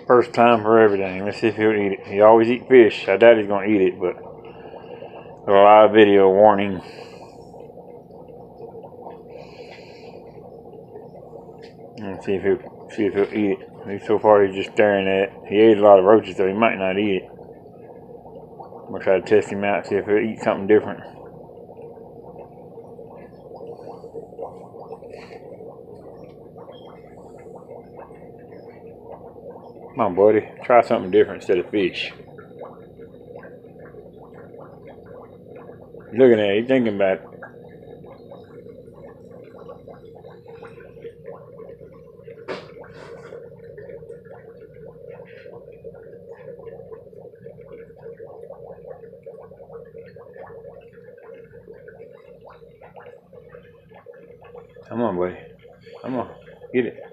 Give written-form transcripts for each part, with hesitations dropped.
First time for everything. Let's see if he'll eat it. He always eat fish. I doubt he's gonna eat it, but a live video warning. Let's see if he'll eat it. At least so far he's just staring at it. He ate a lot of roaches, so he might not eat it. I'm gonna try to test him out, see if he'll eat something different. Come on, buddy. Try something different instead of fish. Looking at it, he's thinking about it. Come on, buddy. Come on. Get it.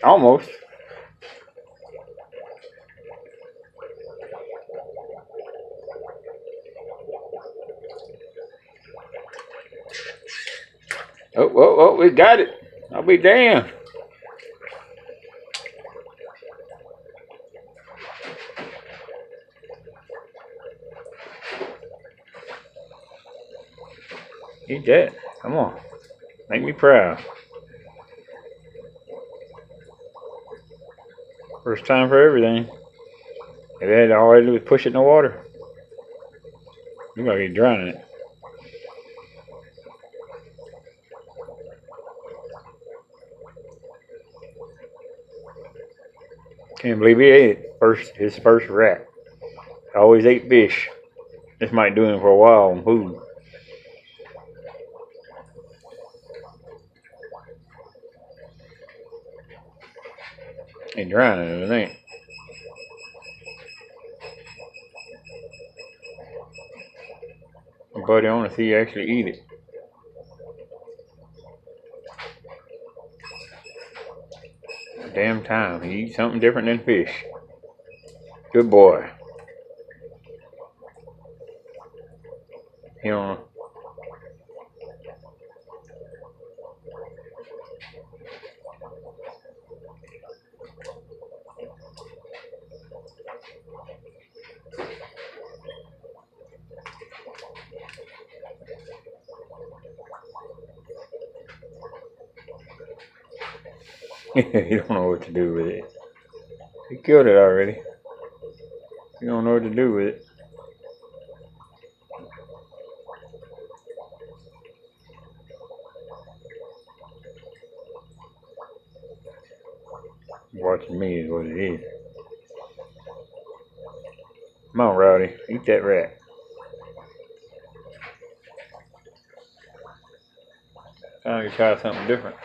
Almost. Oh, we got it. I'll be damned. Eat that. Come on. Make me proud. First time for everything. If they had all I do is push it in the water, you're gonna be drowning it. Can't believe he ate it. His first rat. Always ate fish. This might do him for a while on food. Ain't drowning it, ain't. Buddy, I want to see you actually eat it. Damn time. He eats something different than fish. Good boy. You know. You don't know what to do with it. You killed it already. You don't know what to do with it. Watching me is what it is. Come on, Rowdy. Eat that rat. Time to try something different.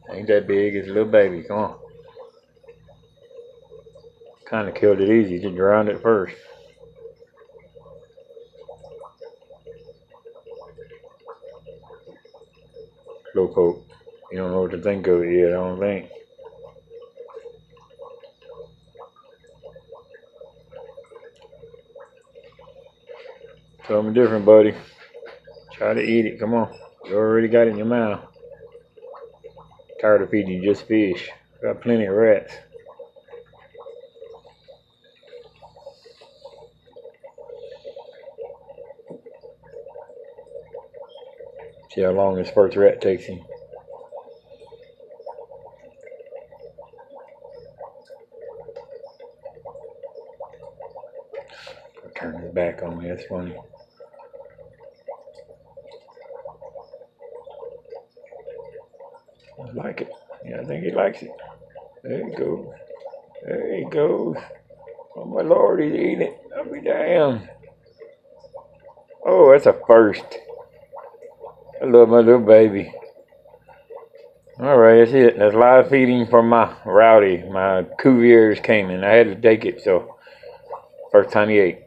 Ain't that big, it's a little baby, come on. Kinda killed it easy, just drowned it first. Slowpoke. You don't know what to think of it yet, I don't think. Something different, buddy. Try to eat it, come on. You already got it in your mouth. Tired of feeding you just fish. Got plenty of rats. See how long this first rat takes him. Turn his back on me, that's funny. I like it. Yeah, I think he likes it. There he goes. There he goes. Oh my Lord, he's eating it. I'll be damned. Oh, that's a first. I love my little baby. Alright, that's it. That's live feeding for my Rowdy, my Cuviers caimon. I had to take it, so first time he ate.